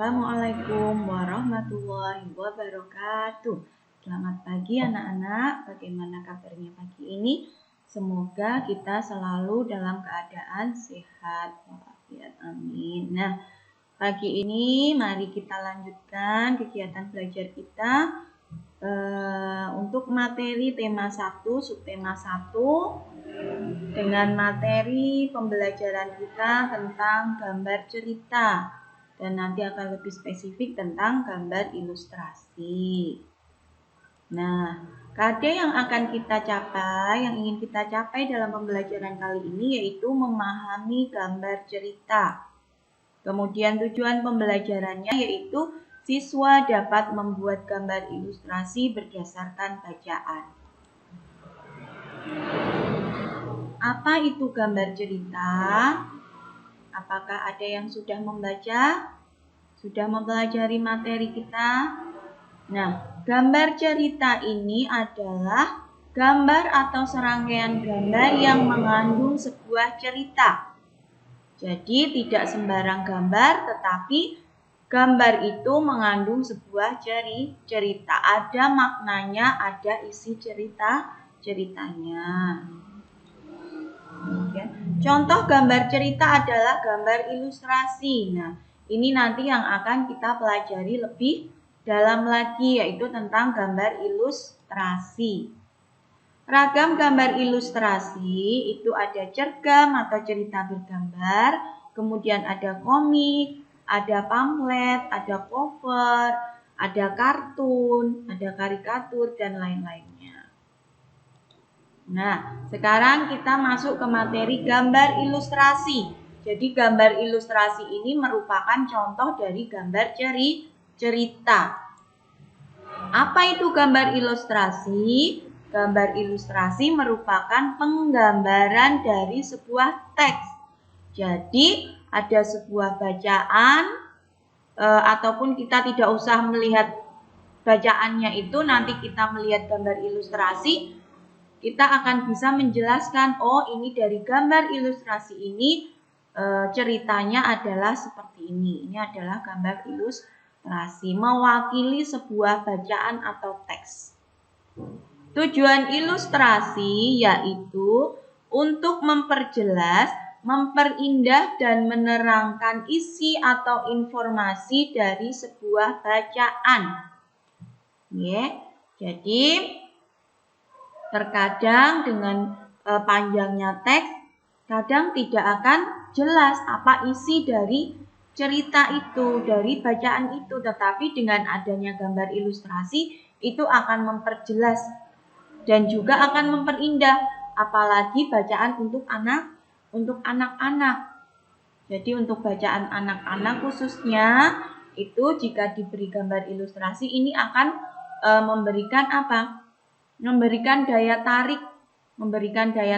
Assalamualaikum warahmatullahi wabarakatuh. Selamat pagi anak-anak, bagaimana kabarnya pagi ini? Semoga kita selalu dalam keadaan sehat walafiat, amin. Nah, pagi ini mari kita lanjutkan kegiatan belajar kita untuk materi tema 1, subtema 1 dengan materi pembelajaran kita tentang gambar cerita. Dan nanti akan lebih spesifik tentang gambar ilustrasi. Nah, KD yang akan kita capai, yang ingin kita capai dalam pembelajaran kali ini yaitu memahami gambar cerita. Kemudian tujuan pembelajarannya yaitu siswa dapat membuat gambar ilustrasi berdasarkan bacaan. Apa itu gambar cerita? Apakah ada yang sudah membaca? Sudah mempelajari materi kita? Nah, gambar cerita ini adalah gambar atau serangkaian gambar yang mengandung sebuah cerita. Jadi tidak sembarang gambar, tetapi gambar itu mengandung sebuah cerita. Ada maknanya, ada isi ceritanya. Contoh gambar cerita adalah gambar ilustrasi. Nah, ini nanti yang akan kita pelajari lebih dalam lagi, yaitu tentang gambar ilustrasi. Ragam gambar ilustrasi itu ada cergam atau cerita bergambar, kemudian ada komik, ada pamflet, ada cover, ada kartun, ada karikatur, dan lain-lainnya. Nah, sekarang kita masuk ke materi gambar ilustrasi. Jadi gambar ilustrasi ini merupakan contoh dari gambar cerita. Apa itu gambar ilustrasi? Gambar ilustrasi merupakan penggambaran dari sebuah teks. Jadi ada sebuah bacaan ataupun kita tidak usah melihat bacaannya itu, nanti kita melihat gambar ilustrasi, kita akan bisa menjelaskan, oh ini dari gambar ilustrasi ini ceritanya adalah seperti ini. Ini adalah gambar ilustrasi, mewakili sebuah bacaan atau teks. Tujuan ilustrasi yaitu untuk memperjelas, memperindah, dan menerangkan isi atau informasi dari sebuah bacaan. Jadi terkadang dengan panjangnya teks, kadang tidak akan jelas apa isi dari cerita itu, dari bacaan itu. Tetapi dengan adanya gambar ilustrasi, itu akan memperjelas dan juga akan memperindah, apalagi bacaan untuk anak-anak. Jadi untuk bacaan anak-anak khususnya, itu jika diberi gambar ilustrasi, ini akan memberikan apa? Memberikan daya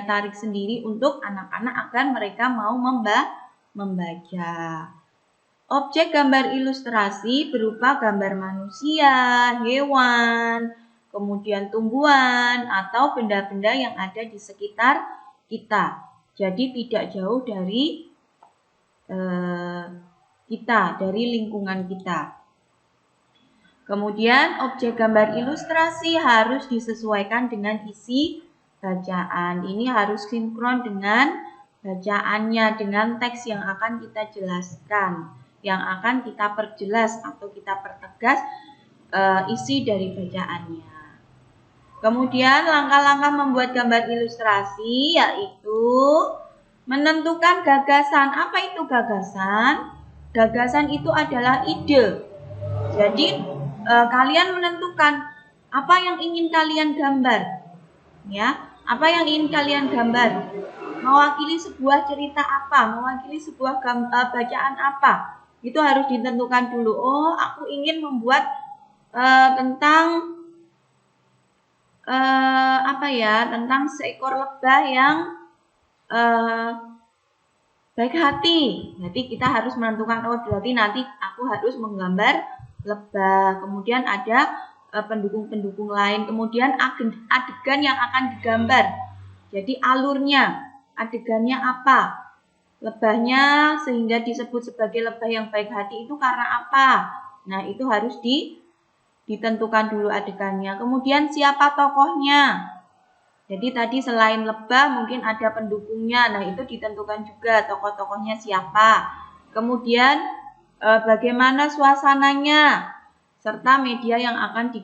tarik sendiri untuk anak-anak agar mereka mau membaca. Objek gambar ilustrasi berupa gambar manusia, hewan, kemudian tumbuhan atau benda-benda yang ada di sekitar kita. Jadi tidak jauh dari kita, dari lingkungan kita. Kemudian objek gambar ilustrasi harus disesuaikan dengan isi bacaan. Ini harus sinkron dengan bacaannya, dengan teks yang akan kita jelaskan, yang akan kita perjelas atau kita pertegas isi dari bacaannya. Kemudian langkah-langkah membuat gambar ilustrasi yaitu menentukan gagasan. Apa itu gagasan? Gagasan itu adalah ide. Jadi kalian menentukan apa yang ingin kalian gambar, ya, apa yang ingin kalian gambar, mewakili sebuah cerita apa, mewakili sebuah bacaan apa, itu harus ditentukan dulu. Oh, aku ingin membuat tentang tentang seekor lebah yang baik hati. Jadi kita harus menentukan, oh berarti nanti aku harus menggambar lebah. Kemudian ada pendukung-pendukung lain. Kemudian adegan yang akan digambar. Jadi alurnya, adegannya apa. lebahnya sehingga disebut sebagai lebah yang baik hati itu karena apa? Nah, itu harus ditentukan dulu adegannya. Kemudian siapa tokohnya? Jadi tadi selain lebah mungkin ada pendukungnya. Nah, itu ditentukan juga tokoh-tokohnya siapa. Kemudian bagaimana suasananya serta media yang akan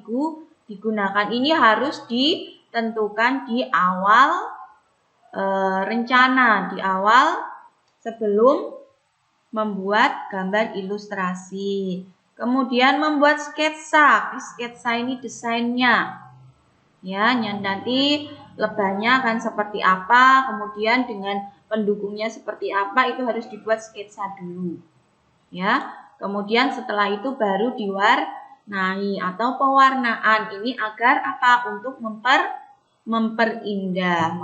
digunakan. Ini harus ditentukan di awal rencana, di awal sebelum membuat gambar ilustrasi. Kemudian membuat sketsa. Sketsa ini desainnya. Ya, nanti lebahnya akan seperti apa, kemudian dengan pendukungnya seperti apa, itu harus dibuat sketsa dulu. Ya, kemudian setelah itu baru diwarnai atau pewarnaan. Ini agar apa? Untuk memperindah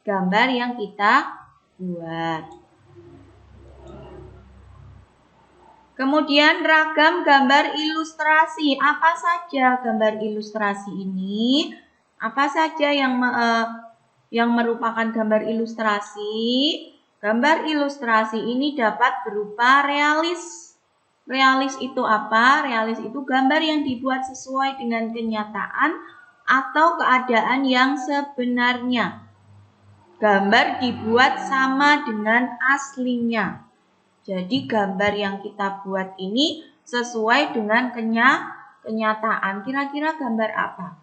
gambar yang kita buat. Kemudian ragam gambar ilustrasi. Apa saja gambar ilustrasi ini? Apa saja yang merupakan gambar ilustrasi? Gambar ilustrasi ini dapat berupa realis. Realis itu apa? Realis itu gambar yang dibuat sesuai dengan kenyataan atau keadaan yang sebenarnya. Gambar dibuat sama dengan aslinya. Jadi gambar yang kita buat ini sesuai dengan kenyataan. Kira-kira gambar apa?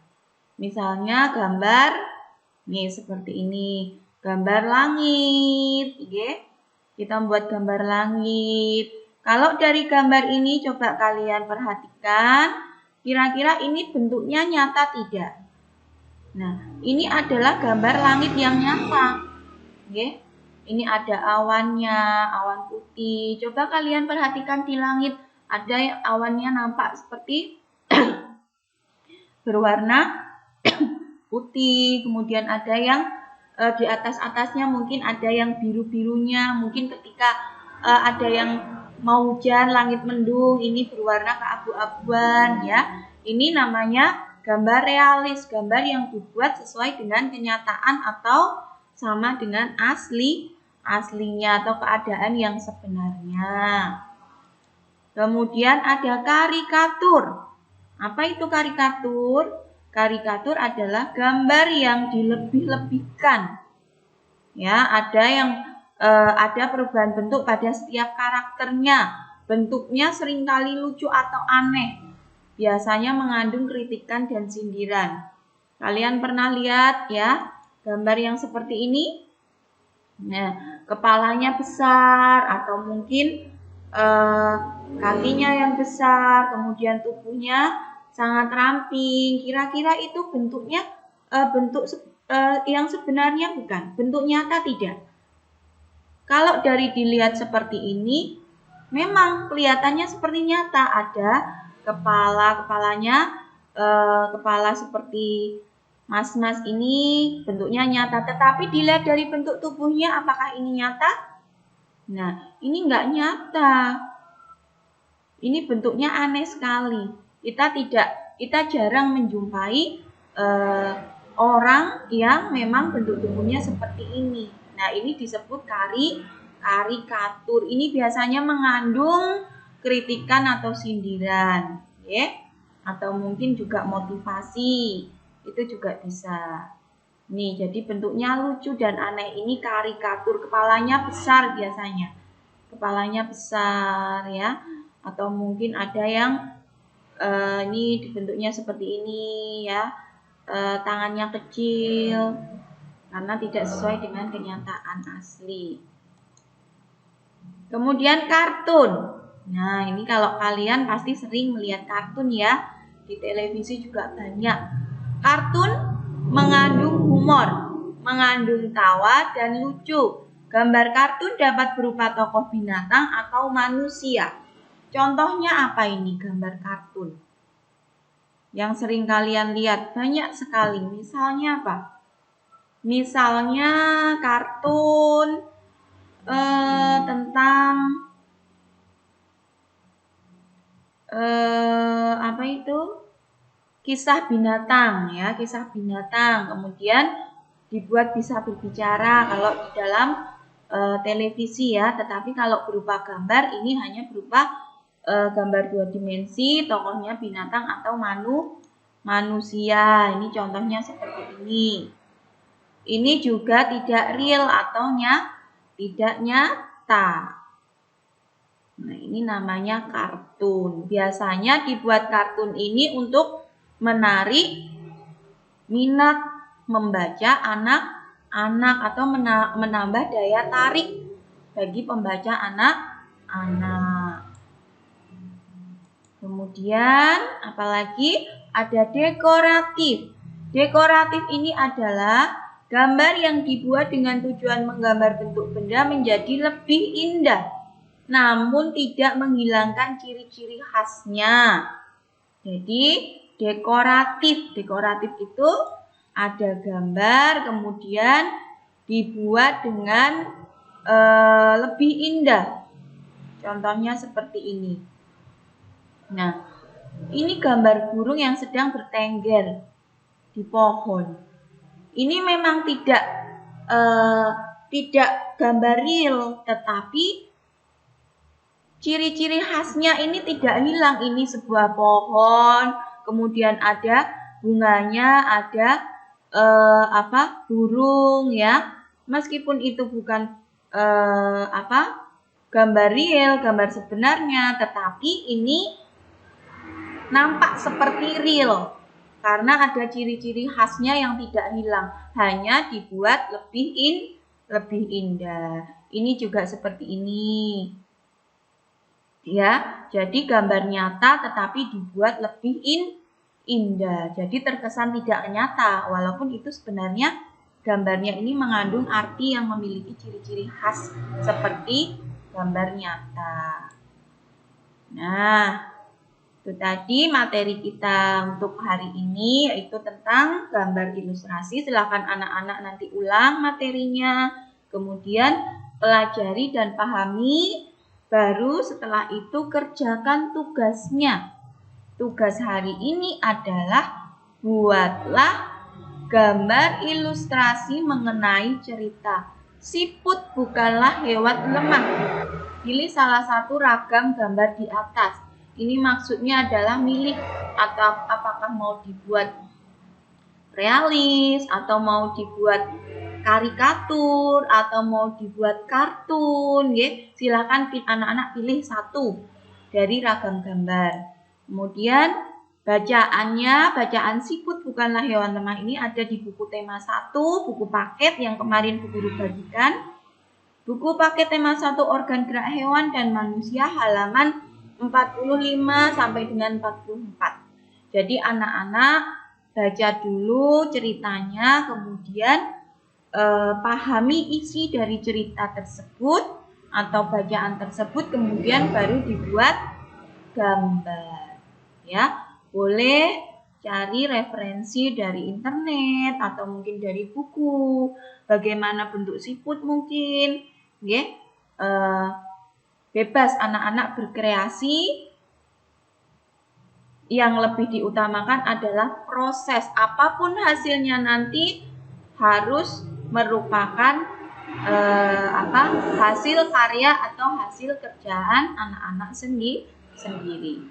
Misalnya gambar nih seperti ini. Gambar langit, ya. Kita membuat gambar langit. Kalau dari gambar ini coba kalian perhatikan, kira-kira ini bentuknya nyata tidak? Nah, ini adalah gambar langit yang nyata. Ya. Ini ada awannya, awan putih. Coba kalian perhatikan di langit, ada awannya nampak seperti berwarna putih. Kemudian ada yang di atas-atasnya mungkin ada yang biru-birunya. Mungkin ketika ada yang mau hujan, langit mendung, ini berwarna keabu-abuan ya. Ini namanya gambar realis, gambar yang dibuat sesuai dengan kenyataan atau sama dengan aslinya atau keadaan yang sebenarnya. Kemudian ada karikatur. Apa itu karikatur? Karikatur adalah gambar yang dilebih-lebihkan. Ya, ada perubahan bentuk pada setiap karakternya. Bentuknya seringkali lucu atau aneh. Biasanya mengandung kritikan dan sindiran. Kalian pernah lihat ya gambar yang seperti ini? Nah, kepalanya besar atau mungkin kakinya yang besar, kemudian tubuhnya sangat ramping. Kira-kira itu bentuknya bentuk yang sebenarnya bukan? Bentuk nyata tidak? Kalau dari dilihat seperti ini, memang kelihatannya seperti nyata. Ada kepalanya kepala seperti mas-mas ini bentuknya nyata. Tetapi dilihat dari bentuk tubuhnya, apakah ini nyata? Nah, ini enggak nyata. Ini bentuknya aneh sekali. Kita jarang menjumpai orang yang memang bentuk tubuhnya seperti ini. Nah, ini disebut karikatur. Ini biasanya mengandung kritikan atau sindiran, ya. Atau mungkin juga motivasi. Itu juga bisa. Nih, jadi bentuknya lucu dan aneh. Ini karikatur, kepalanya besar biasanya. Kepalanya besar ya. Atau mungkin ada yang ini bentuknya seperti ini ya. Tangannya kecil karena tidak sesuai dengan kenyataan asli. Kemudian kartun. Nah, ini kalau kalian pasti sering melihat kartun ya. Di televisi juga banyak. Kartun mengandung humor, mengandung tawa dan lucu. Gambar kartun dapat berupa tokoh binatang atau manusia. Contohnya apa ini gambar kartun? Yang sering kalian lihat banyak sekali. Misalnya apa? Misalnya kartun tentang apa itu? Kisah binatang ya, kisah binatang. Kemudian dibuat bisa berbicara. Kalau di dalam televisi ya, tetapi kalau berupa gambar ini hanya berupa gambar 2 dimensi, tokohnya binatang atau manusia. Ini contohnya seperti ini. Ini juga tidak real atau tidak nyata. Nah, ini namanya kartun. Biasanya dibuat kartun ini untuk menarik minat membaca anak-anak atau menambah daya tarik bagi pembaca anak-anak. Kemudian apalagi ada dekoratif. Dekoratif ini adalah gambar yang dibuat dengan tujuan menggambar bentuk benda menjadi lebih indah, namun tidak menghilangkan ciri-ciri khasnya. Jadi dekoratif. Dekoratif itu ada gambar kemudian dibuat dengan lebih indah. Contohnya seperti ini. Nah, ini gambar burung yang sedang bertengger di pohon. Ini memang tidak gambar real, tetapi ciri-ciri khasnya ini tidak hilang. Ini sebuah pohon, kemudian ada bunganya, ada burung ya. Meskipun itu bukan gambar real, gambar sebenarnya, tetapi ini nampak seperti real karena ada ciri-ciri khasnya yang tidak hilang, hanya dibuat lebih indah. Ini juga seperti ini. Ya, jadi gambar nyata tetapi dibuat lebih indah. Jadi terkesan tidak nyata walaupun itu sebenarnya gambarnya ini mengandung arti yang memiliki ciri-ciri khas seperti gambar nyata. Nah, itu tadi materi kita untuk hari ini, yaitu tentang gambar ilustrasi. Silakan anak-anak nanti ulang materinya, kemudian pelajari dan pahami, baru setelah itu kerjakan tugasnya. Tugas hari ini adalah buatlah gambar ilustrasi mengenai cerita Siput Bukanlah Hewan Lemah. Pilih salah satu ragam gambar di atas. Ini maksudnya adalah milih atau apakah mau dibuat realis atau mau dibuat karikatur atau mau dibuat kartun, ya. Silakan anak-anak pilih satu dari ragam gambar. Kemudian bacaan Siput Bukanlah Hewan Lemah ini ada di buku tema 1, buku paket yang kemarin Bu Guru bagikan. Buku paket tema 1 organ gerak hewan dan manusia halaman 45 sampai dengan 44. Jadi anak-anak baca dulu ceritanya, kemudian pahami isi dari cerita tersebut atau bacaan tersebut, kemudian baru dibuat gambar. Ya, boleh cari referensi dari internet atau mungkin dari buku. Bagaimana bentuk siput mungkin, ya. Bebas anak-anak berkreasi, yang lebih diutamakan adalah proses. Apapun hasilnya nanti harus merupakan hasil karya atau hasil kerjaan anak-anak sendiri.